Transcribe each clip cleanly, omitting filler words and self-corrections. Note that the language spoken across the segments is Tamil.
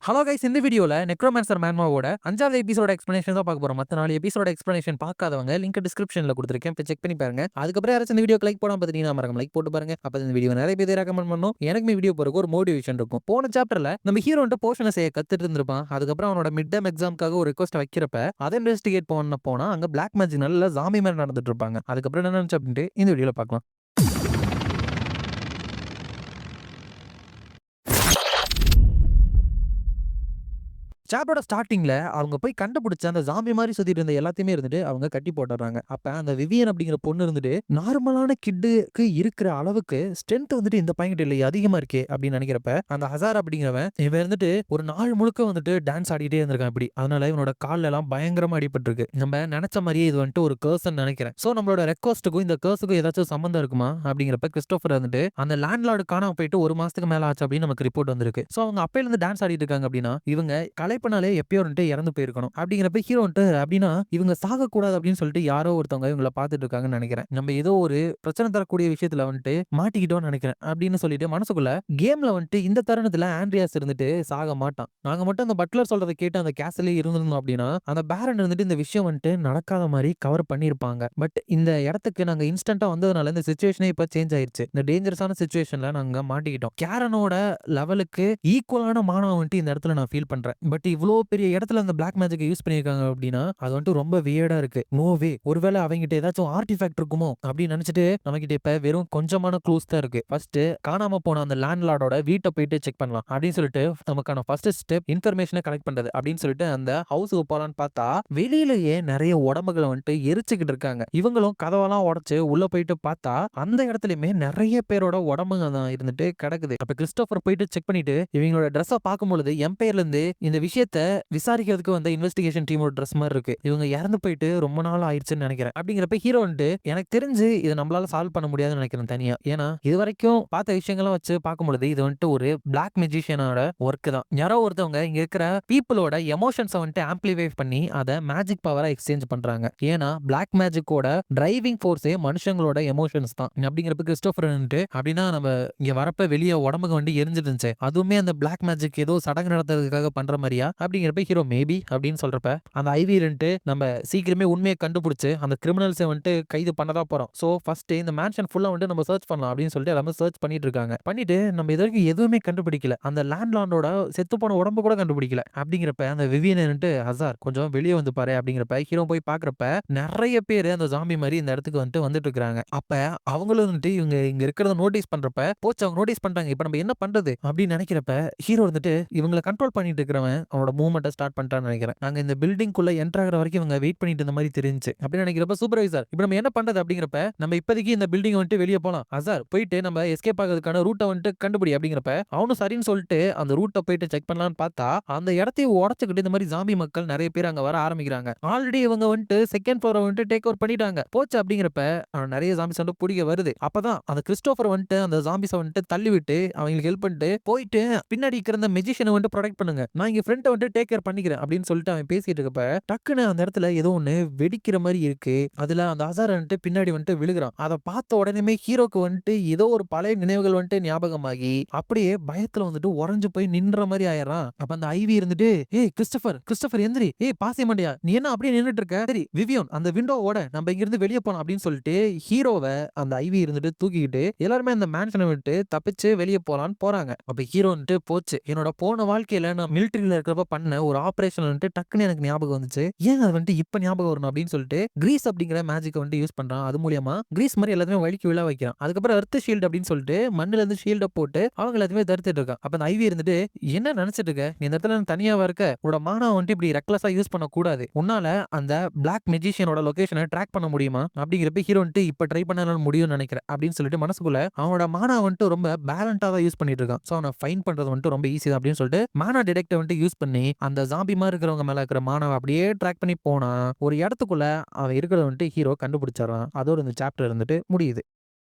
ஹலோ கைஸ், இந்த வீடியோல நெக்ரோமான்சர் மேன்மாவோட 5வது எபிசோட எக்ஸ்பிளனேஷன் தான் பார்க்க போறோம். மத்த 4 எபிசோட எக்ஸ்பிளனேஷன் பார்க்காதவங்க லிங்க் டிஸ்கிரிப்ஷன்ல கொடுத்திருக்கேன். போய் செக் பண்ணி பாருங்க. அதுக்கப்புறம் யாராச்சும் இந்த வீடியோக்கு லைக் போடாம பார்த்துட்டீங்கன்னா மறக்காம லைக் போட்டு பாருங்க. அப்ப இந்த வீடியோ நிறைய பேர் ரெக்கமெண்ட் பண்ணும். எனக்குமே வீடியோ போறதுக்கு ஒரு மோட்டிவேஷன் இருக்கும். போன சாப்டர்ல நம்ம ஹீரோன்ட்ட போர்ஷனை செய்ய கத்துட்டு இருந்திருப்பான். அதுக்கப்புறம் அவனோட மிட் டேர்ம் எக்ஸாம்க்காக ஒரு ரிக்வெஸ்ட் வைக்கிறப்ப அதை இன்வெஸ்டிகேட் போனா அங்க பிளாக் மேஜிக் நல்ல ஜாம்பி மாதிரி நடந்துட்டு இருப்பாங்க. அதுக்கப்புறம் என்ன நடந்துச்சு அப்படின்ட்டு இந்த வீடியோல பார்க்கலாம். சாப்டரோட ஸ்டார்டிங்ல அவங்க போய் கண்டுபிடிச்ச அந்த ஜாம்பி மாதிரி சுத்திட்டு இருந்த எல்லாத்தையுமே இருந்துட்டு அவங்க கட்டி போட்டுறாங்க. அப்ப அந்த விவியன் அப்படிங்கிற பொண்ணு இருந்துட்டு நார்மலான கிட்டுக்கு இருக்கிற அளவுக்கு ஸ்ட்ரென்த் வந்துட்டு இந்த பையன்கிட்ட இல்லையே, அதிகமா இருக்கே அப்படின்னு நினைக்கிறப்ப அந்த ஹசார் அப்படிங்கிறவன் இவன் இருந்துட்டு ஒரு நாள் முழுக்க வந்துட்டு டான்ஸ் ஆடிட்டே இருந்திருக்கான் இப்படி. அதனால இவனோட கால்ல எல்லாம் பயங்கரமா அடிபட்டிருக்கு. நம்ம நினைச்ச மாதிரியே இது வந்துட்டு ஒரு கர்ஸ்ன்னு நினைக்கிறேன். சோ நம்மளோட ரெக்வஸ்ட்டுக்கும் இந்த கர்ஸுக்கும் ஏதாச்சும் சம்பந்தம் இருக்குமா அப்படிங்கிறப்ப கிறிஸ்டோபர் வந்துட்டு அந்த லேண்ட்லார்டு காணாம போயிட்டு ஒரு மாசத்துக்கு மேல ஆச்சு அப்படின்னு நமக்கு ரிப்போர்ட் வந்திருக்கு. சோ அவங்க அப்பையில இருந்து டான்ஸ் ஆடிட்டு இருக்காங்க அப்படின்னா இவங்க கலைப்பனாலே எப்பயோ வந்துட்டு இறந்து போயிருக்கணும். அப்படிங்கிறப்ப ஹீரோ வந்துட்டு அப்படின்னா இவங்க சாகக்கூடாது அப்படின்னு சொல்லிட்டு யாரோ ஒருத்தவங்க இவங்கள பார்த்துட்டு இருக்காங்கன்னு நினைக்கிறேன். நம்ம ஏதோ ஒரு பிரச்சனை தரக்கூடிய விஷயத்துல வந்துட்டு மாட்டிக்கிட்டோம்னு நினைக்கிறேன் அப்படின்னு சொல்லிட்டு மனசுக்குள்ள கேம்ல வந்துட்டு இந்த தருணத்துல ஆண்ட்ரியாஸ் இருந்துட்டு சாக மாட்டான். நாங்க மட்டும் அந்த பட்லர் சொல்றதை கேட்டு அந்த கேஸ்ல இருந்திருந்தோம் அப்படின்னா அந்த பேரன் இருந்துட்டு இந்த விஷயம் வந்துட்டு நடக்காத மாதிரி கவர் பண்ணியிருப்பாங்க. பட் இந்த இடத்துக்கு நாங்க இன்ஸ்டன்டா வந்ததுனால இந்த சுச்சுவேஷனே இப்ப சேஞ்ச் ஆயிருச்சு. இந்த டேஞ்சரஸான சுச்சுவேஷன்ல நாங்க மாட்டிக்கிட்டோம். கேரனோட லெவலுக்கு ஈக்குவலான மானம் வந்துட்டு இந்த இடத்துல நான் ஃபீல் பண்றேன். பட் இவ்வளோ பெரிய இடத்துல அந்த பிளாக் மேஜிக்கை யூஸ் பண்ணியிருக்காங்க அப்படின்னா அது வந்துட்டு ரொம்ப வியர்டா இருக்கு. நோவே ஒருவேளை அவங்ககிட்ட ஏதாச்சும் ஆர்டிஃபேக்ட் இருக்குமோ அப்படின்னு நினைச்சிட்டு நம்ம கிட்ட இப்ப வெறும் கொஞ்சமான க்ளூஸ் தான் இருக்கு. ஃபர்ஸ்ட் காணாம போன அந்த லேண்ட்லார்டோட வீட்டை போயிட்டு செக் பண்ணலாம் அப்படின்னு சொல்லிட்டு நமக்கான ஃபர்ஸ்ட் ஸ்டெப் இன்ஃபர்மேஷனை கலெக்ட் பண்றது அப்படின்னு சொல்லிட்டு அந்த ஹவுஸுக்கு போலான்னு பார்த்தா வெளியிலேயே நிறைய உடம்புகளை வந்துட்டு எரிச்சுக்கிட்டு இருக்காங்க. இவங்களும் கதவெல்லாம் உடைச்சு உள்ள போயிட்டு பார்த்தா அந்த இடத்துலயுமே நிறைய பேரோட உடம்புங்க தான் இருந்துட்டு கிடக்குது. அப்ப கிறிஸ்டோபர் போயிட்டு செக் பண்ணிட்டு இவங்களோட ட்ரெஸ்ஸை பார்க்கும் பொழுது எம்பையர்ல இருந்து இந்த விஷயத்த விசாரிக்கிறதுக்கு வந்த இன்வெஸ்டிகேஷன் டீமோட ட்ரெஸ் மாதிரி இருக்கு. இவங்க இறந்து போயிட்டு ரொம்ப நாள் ஆயிடுச்சுன்னு நினைக்கிறேன். அப்படிங்கிறப்ப ஹீரோ வந்துட்டு எனக்கு தெரிஞ்சு இதை நம்மளால சால்வ் பண்ண முடியாதுன்னு நினைக்கிறேன் தனியா. ஏன்னா இது வரைக்கும் பார்த்த விஷயங்கள்லாம் வச்சு பார்க்கும்பொழுது இது வந்துட்டு ஒரு பிளாக் மெஜிஷியனோட ஒர்க் தான். யாரோ ஒருத்தவங்க இங்க இருக்கிற பீப்புளோட எமோஷன்ஸை வந்துட்டு ஆம்பிளிஃபை பண்ணி அதை மேஜிக் பவரா எக்ஸ்சேஞ்ச் பண்றாங்க. ஏன்னா பிளாக் மேஜிக்கோட டிரைவிங் ஃபோர்ஸே மனுஷங்களோட எமோஷன்ஸ் தான். அப்படிங்கிறப்ப கிறிஸ்டோபர் வந்துட்டு அப்படின்னா நம்ம இங்க வரப்ப வெளியே உடம்புக்கு வந்து எரிஞ்சிட்டு இருந்துச்சு, அதுவுமே அந்த பிளாக் மேஜிக் ஏதோ சடங்கு நடத்துறதுக்காக பண்ற மாதிரியா அப்படிங்கிறப்ப ஹீரோ மேபி அப்படின்னு சொல்றப்ப அந்த ஐவி வந்துட்டு நம்ம சீக்கிரமே உண்மையை கண்டுபிடிச்சு அந்த கிரிமினல்ஸை வந்துட்டு கைது பண்ணதான் போறோம். சோ ஃபர்ஸ்ட் இந்த மேன்ஷன் ஃபுல்லா வந்துட்டு நம்ம சர்ச் பண்ணலாம் அப்படின்னு சொல்லிட்டு எல்லாமே சர்ச் பண்ணிட்டு இருக்காங்க. பண்ணிட்டு நம்ம இது வரைக்கும் எதுவுமே கண்டுபிடிக்கல. அந்த லேண்ட்லார்டோட செத்து போன உடம்பு கூட கண்டுபிடிக்கல. அப்படிங்கிறப்ப அந்த விவியன் ஹசார் கொஞ்சம் வெளியே வந்து பாரு அப்படிங்கிறப்ப ஹீரோ போய் பாக்குறப்ப நிறைய பேர் அந்த ஜாம்பி மாதிரி இந்த இடத்துக்கு வந்துட்டு இருக்காங்க. அப்ப அவங்களும் வந்துட்டு இவங்க இங்க இருக்கிறத நோட்டீஸ் பண்றப்ப போச்சு அவங்க நோட்டீஸ் பண்றாங்க. இப்ப நம்ம என்ன பண்றது அப்படின்னு நினைக்கிறப்ப ஹீரோ வந்துட்டு இவங்களை கண்ட்ரோல் பண்ணிட்டு இருக்கிறவன் அவனோட மூவ்மெண்ட்டை ஸ்டார்ட் பண்ணிட்டான்னு நினைக்கிறேன். நாங்க இந்த பில்டிங்குள்ள என்டர் ஆகிற வரைக்கும் இவங்க வெயிட் பண்ணிட்டு இருந்த மாதிரி தெரிஞ்சு அப்படின்னு நினைக்கிறப்ப சூப்பர்வைசர் இப்ப நம்ம என்ன பண்றது அப்படிங்கிறப்ப நம்ம இப்போதைக்கு இந்த பில்டிங் வந்துட்டு வெளியே போலாம். ஹசார் போயிட்டு நம்ம எஸ்கேப் ஆகிறதுக்கான ரூட்டை வந்துட்டு கண்டுபிடி அப்படிங்கிறப்ப அவனும் சரின்னு சொல்லிட்டு அந்த ரூட்டை போயிட்டு செக் பண்ணலாம்னு பார்த்தா அந்த இடத்தையும் உடச்சுக்கிட்டு இந்த மாதிரி ஜாம்பி மக்கள் நிறைய பேர் அங்க வர ஆரம்பிக்கிறாங்க. ஆல்ரெடி இவங்க வந்துட்டு செகண்ட் ஃப்ளோரை வந்துட்டு டேக் ஓவர் பண்ணிட்டாங்க. போச்சு அப்படிங்கிறப்ப நிறைய ஜாம்பிஸ் வந்து பிடிக்க வருது. அப்பதான் அந்த கிறிஸ்டோபர் வந்துட்டு அந்த ஜாம்பிஸை வந்துட்டு தள்ளி விட்டு அவங்களுக்கு ஹெல்ப் பண்ணிட்டு போயிட்டு பின்னாடி இருக்கிற அந்த மெஜிஷியனை வந்துட்டு ப்ரொடெக்ட் பண்ணுங்க, நான் இங்க ஃப்ரெண்டை வந்துட்டு டேக் கேர் பண்ணிக்கிறேன் அப்படின்னு சொல்லிட்டு அவன் பேசிட்டு இருக்கப்ப டக்குன்னு அந்த இடத்துல ஏதோ ஒண்ணு வெடிக்கிற மாதிரி இருக்கு. அதுல அந்த ஹசார் வந்துட்டு பின்னாடி வந்துட்டு விழுகிறான். அதை பார்த்த உடனே ஹீரோக்கு வந்துட்டு ஏதோ ஒரு பழைய நினைவுகள் வந்துட்டு ஞாபகமாகி அப்படியே பயத்துல வந்துட்டு உறைஞ்சு போய் நின்ற மாதிரி ஆயிடுறான். அப்ப அந்த ஐவி இருந்துட்டு ஏய் கிறிஸ்டோபர் கிறிஸ்டோபர் எந்திரி, ஏய் பாசே மாட்டியா நீ என்ன அப்படியே நின்னுட்டு இருக்க, சரி விவியோன் அந்த விண்டோவோட நம்ம இங்க இருந்து வெளியே போலாம் அப்படின்னு சொல்லிட்டு ஹீரோவை அந்த ஐவி இருந்துட்டு தூக்கிக்கிட்டு எல்லாருமே அந்த மேன்ஷனை விட்டு தப்பிச்சு வெளியே போலான்னு போறாங்க. அப்ப ஹீரோ வந்துட்டு போச்சு, என்னோட போன வாழ்க்கையில நான் மிலிட்டரியில இருக்கிறப்ப பண்ண ஒரு ஆபரேஷன் வந்துட்டு டக்குன்னு எனக்கு ஞாபகம் வந்துச்சு, ஏன் அது வந்துட்டு இப்ப ஞாபகம் வரணும் அப்படின்னு சொல்லிட்டு கிரீஸ் அப்படிங்கிற மேஜிக்கை வந்துட்டு யூஸ் பண்றான். அது மூலியமா கிரீஸ் மாதிரி எல்லாத்தையுமே வலிக்கு விழ வைக்கிறான். அதுக்கப்புறம் எர்த் ஷீல்டு அப்படின்னு சொல்லிட்டு மண்ணுல இருந்து ஷீல்ட போட்டு அவங்க எல்லாத்தையுமே தடுத்துட்டு இருக்கான். அப்ப அந்த ஐவி இருந்துட்டு என்ன நினைச்சிட்டு இருக்க, நீ இந்த இடத்துல தனியாவா இருக்க, உன்னோட மானா வந்துட்டு இப்படி ரெக்லஸா யூஸ் பண்ண கூடாது, உன்னால அந்த பிளாக் மெஜிஷியனோட லொகேஷனை ட்ராக் பண்ண முடியுமா அப்படிங்கிறப்ப ஹீரோ வந்துட்டு இப்ப ட்ரை பண்ண முடியும்னு நினைக்கிறேன் அப்படின்னு சொல்லிட்டு மனசுக்குள்ள அவனோட மானா வந்துட்டு ரொம்ப பேலண்டா தான் யூஸ் பண்ணிட்டு இருக்கான். சோ அவனை ஃபைன் பண்றது வந்துட்டு ரொம்ப ஈஸி தான் அப்படின்னு சொல்லிட்டு மானா டிடெக்டர் வந்துட்டு யூஸ் பண்ணி அந்த ஜாம்பி மாதிரி இருக்கிறவங்க மேல இருக்கிற மானாவை அப்படியே ட்ராக் பண்ணி போனா ஒரு இடத்துக்குள்ள அவன் இருக்கிறத வந்துட்டு ஹீரோ கண்டுபிடிச்சாரான். அதோட இந்த சாப்டர் இருந்துட்டு முடியுது.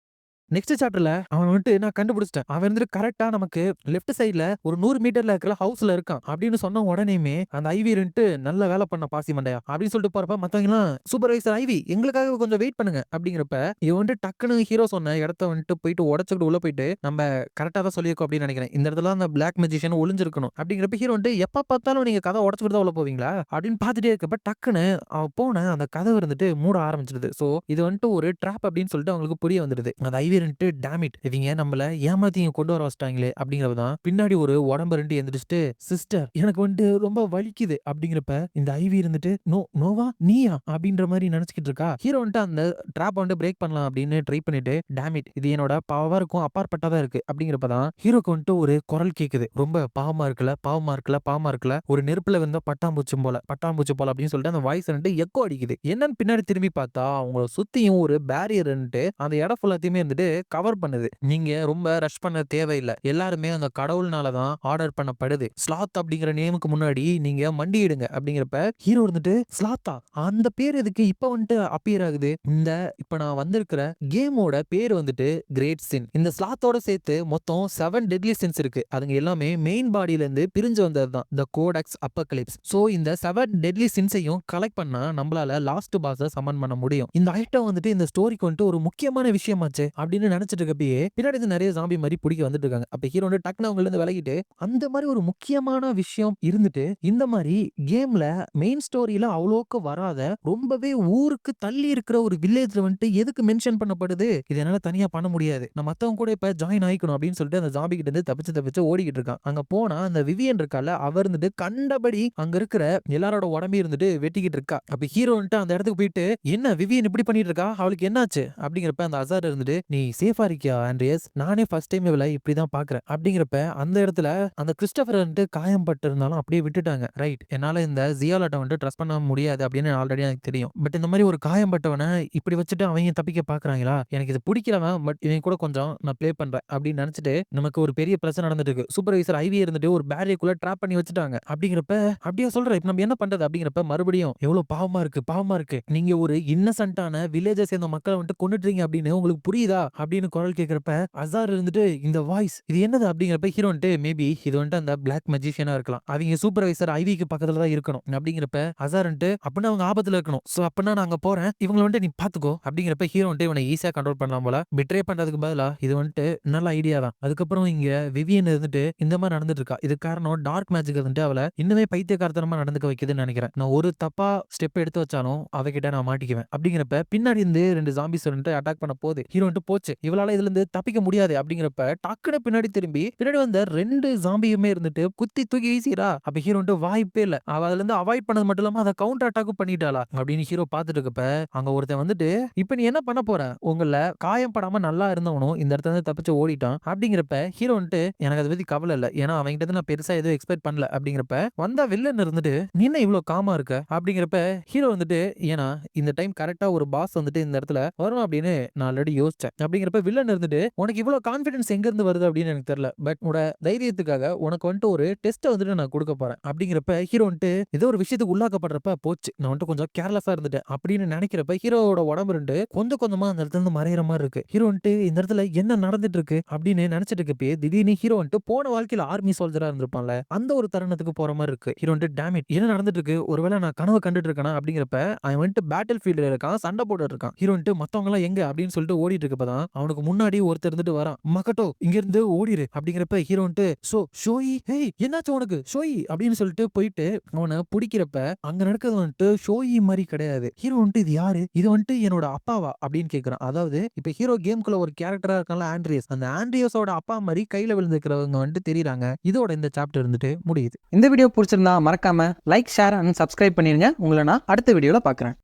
நெக்ஸ்ட் சாப்டர்ல அவன் வந்துட்டு நான் கண்டுபிடிச்சிட்டேன், அவன் வந்துட்டு கரெக்டா நமக்கு லெஃப்ட் சைடுல ஒரு 100 மீட்டர்ல இருக்கிற ஹவுஸ்ல இருக்கான் அப்படின்னு சொன்ன உடனேயுமே அந்த ஐவி இருந்துட்டு நல்ல வேலை பண்ண பாசி மண்டையா அப்படின்னு சொல்லிட்டு போறப்ப மத்தவங்க எல்லாம் சூப்பர்வைசர் ஐவி எங்களுக்காக கொஞ்சம் வெயிட் பண்ணுங்க அப்படிங்கிறப்ப இவன் வந்துட்டு டக்குன்னு ஹீரோ சொன்ன இடத்த வந்துட்டு போயிட்டு உடச்சுக்கிட்டு உள்ள போயிட்டு நம்ம கரெக்டா தான் சொல்லியிருக்கோம் அப்படின்னு நினைக்கிறேன், இந்த இடத்துல அந்த பிளாக் மெஜிஷியன் ஒளிஞ்சிருக்கணும் அப்படிங்கிறப்ப ஹீரோ வந்துட்டு எப்ப பார்த்தாலும் நீங்க கதை உடச்சுக்கிட்டு தான் உள்ள போவீங்களா அப்படின்னு பார்த்துட்டே இருக்கப்ப டக்குன்னு அவன் போன அந்த கதவு இருந்துட்டு மூட ஆரம்பிச்சிருது. சோ இது வந்துட்டு ஒரு ட்ராப் அப்படின்னு சொல்லிட்டு அவங்களுக்கு புரிய வந்துடுது. அந்த ஐவி இருந்துட்டு டேமிட் இவங்க நம்மள ஏமாத்தி இங்க கொண்டு வர வச்சிட்டாங்களே அப்படிங்கறதுதான் பின்னாடி ஒரு உடம்பு ரெண்டு எந்திரிச்சிட்டு சிஸ்டர் எனக்கு வந்துட்டு ரொம்ப வலிக்குது அப்படிங்கிறப்ப இந்த ஐவி இருந்துட்டு நோவா நீயா அப்படின்ற மாதிரி நினைச்சுக்கிட்டு இருக்கா. ஹீரோ வந்துட்டு அந்த ட்ராப் வந்து பிரேக் பண்ணலாம் அப்படின்னு ட்ரை பண்ணிட்டு டேமிட் இது என்னோட பவருக்கும் அப்பாற்பட்டதா இருக்கு அப்படிங்கிறப்பதான் ஹீரோக்கு வந்துட்டு ஒரு குரல் கேக்குது, ரொம்ப பாவமா இருக்குல்ல பாவமா இருக்குல்ல பாவமா இருக்குல்ல, ஒரு நெருப்புல வந்த பட்டாம்பூச்சி போல அப்படின்னு சொல்லிட்டு அந்த வாய்ஸ் வந்துட்டு எக்கோ அடிக்குது. என்னன்னு பின்னாடி திரும்பி பார்த்தா அவங்கள சுத்தியும் ஒரு பேரியர் அந்த இடம் ஃபுல்லாத்தையுமே இருந்துட்டு கவர் பண்ணுது. நீங்க ரொம்ப ரஷ் பண்ண தேவையில்லை, எல்லாருமே அந்த கடவுள்னாலதான் ஆர்டர் பண்ணப்படுது, ஸ்லாத் அப்படிங்கிற நேமுக்கு முன்னாடி நீங்க மண்டியிடுங்க அப்படிங்கிறப்ப ஹீரோ இருந்துட்டு ஸ்லாத்தா அந்த பேர் எதுக்கு இப்ப வந்துட்டு அப்பியர் ஆகுது, இந்த இப்ப நான் வந்திருக்கிற கேமோட பேர் வந்துட்டு கிரேட் சின், இந்த ஸ்லாத்தோட சேர்த்து மொத்தம் 7 டெட்லி சின்ஸ் இருக்கு, அதுங்க எல்லாமே மெயின் பாடியில இருந்து பிரிஞ்சு வந்ததுதான் த கோடெக்ஸ் அப்போகலிப்ஸ். சோ இந்த 7 டெட்லி சின்ஸையும் கலெக்ட் பண்ணா நம்மளால லாஸ்ட் பாஸை சமன் பண்ண முடியும். இந்த ஐட்டம் வந்துட்டு இந்த ஸ்டோரிக்கு வந்துட்டு ஒரு முக்கியமான விஷயமாச்சு அப்படின்னு நினைச்சிட்டு இருக்கப்பயே பின்னாடி நிறைய ஜாம்பி மாதிரி பிடிக்க வந்துட்டு இருக்காங்க. அப்ப ஹீரோ வந்து டக்குனு அவங்கள இருந்து விலகிட்டு அந்த மாதிரி ஒரு முக்கியமான விஷயம் இருந்துட்டு இந்த மாதிரி கேம்ல மெயின் ஸ்டோரியில அவ்வளோக்கு வராத ரொம்பவே ஊருக்கு தள்ளி இருக்கிற ஒரு வில்லேஜ்ல வந்துட்டு எதுக்கு மென்ஷன் பண்ணப்படுது, இது என்னால தனியா பண்ண முடியாது, நான் மத்தவங்க கூட இப்ப ஜாயின் ஆயிக்கணும் அப்படின்னு சொல்லிட்டு அந்த ஜாம்பி கிட்ட இருந்து தப்பிச்சு ஓடிக்கிட்டு இருக்கான். அங்க போனா அந்த விவியன் இருக்கால அவர் இருந்துட்டு கண்டபடி அங்க இருக்கிற எல்லாரோட உடம்பு இருந்துட்டு வெட்டிக்கிட்டு இருக்கா. அப்ப ஹீரோ வந்துட்டு அந்த இடத்துக்கு போயிட்டு என்ன விவியன் இப்படி பண்ணிட்டு இருக்கா அவளுக்கு என்னாச்சு அப்படிங்கிறப்ப அந்த அசார் இருந்துட்டு நீ சேஃபா இருக்கியா ஆண்ட்ரியஸ், நானே ஃபர்ஸ்ட் டைம் இவளை இப்படிதான் பாக்குறேன் அப்படிங்கிறப்ப அந்த இடத்துல அந்த கிறிஸ்டபர் வந்துட்டு காயம் பட்டு இருந்தாலும் அப்படியே விட்டுட்டாங்க. ரைட் என்னால இந்த ஜியாலட்டை வந்துட்டு ட்ரஸ்ட் பண்ண முடியாது அப்படின்னு ஆல்ரெடி எனக்கு தெரியும், பட் இந்த மாதிரி ஒரு காயம் பட்டவனை இப்படி வச்சுட்டு அவங்க தப்பிக்க பாக்குறாங்களா, எனக்கு இது பிடிக்கலவன், பட் இவன் கூட கொஞ்சம் நான் ப்ளே பண்றேன் அப்படின்னு நினைச்சிட்டு நமக்கு ஒரு பெரிய பிரச்சனை நடந்துட்டு இருக்கு. சூப்பர்வைசர் ஐவி இருந்துட்டு ஒரு பேரியக்குள்ள ட்ராப் பண்ணி வச்சுட்டாங்க அப்படிங்கிறப்ப அப்படியே சொல்றேன் இப்ப நம்ம என்ன பண்றது அப்படிங்கிறப்ப மறுபடியும் எவ்வளவு பாவமா இருக்கு நீங்க ஒரு இன்னசென்ட்டான வில்லேஜை சேர்ந்த மக்களை வந்துட்டு கொண்டுட்டீங்க அப்படின்னு உங்களுக்கு புரியுதா அப்படின்னு குரல் கேட்கிறப்ப அசார் இருந்துட்டு இந்த வாய்ஸ் இது என்னது அப்படிங்கிறப்ப ஹீரோ வந்துட்டு மேபி இது வந்துட்டு அந்த பிளாக் மெஜிஷியனா இருக்கலாம், அவங்க சூப்பர்வைசர் ஐவிக்கு பக்கத்துல தான் இருக்கணும் அப்படிங்கிறப்ப அசார் வந்துட்டு அப்படின்னா அவங்க ஆபத்துல இருக்கணும், சோ அப்படின்னா நான் அங்க போறேன் இவங்களை வந்துட்டு நீ பாத்துக்கோ அப்படிங்கிறப்ப ஹீரோ வந்துட்டு இவனை ஈஸியா கண்ட்ரோல் பண்ணலாம் போல, பிட்ரே பண்றதுக்கு பதிலா இது வந்துட்டு நல்ல ஐடியா தான். அதுக்கப்புறம் இங்க விவியன் இருந்துட்டு இந்த மாதிரி நடந்துட்டு இருக்கா, இது காரணம் டார்க் மேஜிக் வந்துட்டு அவளை இன்னுமே பைத்தியக்காரத்தனமா நடந்துக்க வைக்குதுன்னு நினைக்கிறேன், நான் ஒரு தப்பா ஸ்டெப் எடுத்து வச்சாலும் அவகிட்ட நான் மாட்டிக்குவேன் அப்படிங்கிறப்ப பின்னாடி இருந்து 2 ஜாம்பிஸ் வந்துட்டு அட்டாக் பண்ண போது ஹீரோ வந்துட்டு போச்சு இவளால இதுல இருந்து தப்பிக்க முடியாது அப்படிங்கிறப்ப டக்குனு பின்னாடி திரும்பி பின்னாடி வந்த 2 ஜாம்பியுமே இருந்துட்டு குத்தி தூக்கி வீசிரா. அப்ப ஹீரோ வந்துட்டு வாய்ப்பே இல்ல, அவ அதுல இருந்து அவாய்ட் பண்ணது மட்டும் இல்லாம அதை கவுண்டர் அட்டாக்கும் பண்ணிட்டாளா அப்படின்னு ஹீரோ பாத்துட்டு இருக்கப்ப அங்க ஒருத்தன் வந்துட்டு இப்ப நீ என்ன பண்ண போற, உங்களை காயம் படாம நல்லா இருந்தவனும் இந்த இடத்துல இருந்து தப்பிச்சு ஓடிட்டான் அப்படிங்கிறப்ப ஹீரோ வந்துட்டு எனக்கு அதை பத்தி கவலை இல்ல, ஏன்னா அவங்கிட்ட நான் பெருசா எதுவும் எக்ஸ்பெக்ட் பண்ணல அப்படிங்கிறப்ப வந்தா வில்லன் இருந்துட்டு நீ என்ன இவ்வளவு காமா இருக்க அப்படிங்கிறப்ப ஹீரோ வந்துட்டு ஏன்னா இந்த டைம் கரெக்டா ஒரு பாஸ் வந்துட்டு இந்த இடத்துல வரும் அப்படின்னு நான் ஆல்ரெடி யோசிச்சேன் அப்படிங்கிறப்ப வில்லன் இருந்துட்டு உனக்கு இவ்வளவு கான்பிடன்ஸ் எங்க இருந்து வருது அப்படின்னு எனக்கு தெரியல, பட் உன்னோட தைரியத்துக்காக உனக்கு வந்துட்டு ஒரு டெஸ்ட் வந்துட்டு நான் கொடுக்க போறேன் அப்படிங்கிறப்ப ஹீரோ வந்துட்டு ஏதோ ஒரு விஷயத்துக்கு உள்ளாக்கப்படுறப்ப போச்சு நான் வந்துட்டு கொஞ்சம் கேர்லெஸ்ஸா இருந்துட்டேன் அப்படின்னு நினைக்கிறப்ப ஹீரோவோட உடம்பு ரெண்டு கொஞ்சம் கொஞ்சமா அந்த இடத்துல இருந்து மறையிற மாதிரி இருக்கு. ஹீரோ வந்துட்டு இந்த இடத்துல என்ன நடந்துட்டு இருக்கு அப்படின்னு நினைச்சிட்டு இருக்கப்பே திடீர்னு ஹீரோ வந்துட்டு போன வாழ்க்கையில ஆர்மி சோல்ஜரா இருந்திருப்பான்ல அந்த ஒரு தருணத்துக்கு போற மாதிரி இருக்கு. ஹீரோ வந்துட்டு டேமிட் என்ன நடந்துட்டு இருக்கு, ஒருவேளை நான் கனவு கண்டுட்டு இருக்கேனா அப்படிங்கிறப்ப அவன் வந்துட்டு பேட்டில் ஃபீல்ட்ல இருக்கான், சண்டை போட்டு இருக்கான். ஹீரோ வந்துட்டு மத்தவங்க எல்லாம் எங்க அப்படின்னு சொல்லிட்டு ஓடிட்டு இருக்கப்பதான் அவனுக்கு முன்னாடி ஒருத்தர் இருந்துட்டு வரான், மக்கட்டோ இங்க இருந்து ஓடிரு அப்படிங்கிறப்ப ஹீரோ வந்துட்டு சோ ஷோயி ஹேய் என்னாச்சு உனக்கு ஷோயி அப்படின்னு சொல்லிட்டு போயிட்டு அவனை பிடிக்கிறப்ப அங்க நடக்கிறது வந்துட்டு ஷோயி மாதிரி கிடையாது. ஹீரோ வந்துட்டு இது யாரு, இது வந்துட்டு என்னோட அப்பாவா அப்படின்னு கேக்குறான். அதாவது இப்ப ஹீரோ கேம்குள்ள ஒரு கேரக்டரா இருக்கான்ல ஆண்ட்ரியஸ், அந்த ஆண்ட்ரியஸோட அப்பா மாதிரி கையில விழுந்துக்கிறவங்க வந்துட்டு தெரியுறாங்க. இதோட இந்த சாப்டர் இருந்துட்டு முடியுது. இந்த வீடியோ பிடிச்சிருந்தா மறக்காம லைக் ஷேர் அண்ட் சப்ஸ்கிரைப் பண்ணிருங்க. உங்களை நான் அடுத்த வீடியோல பாக்குறேன்.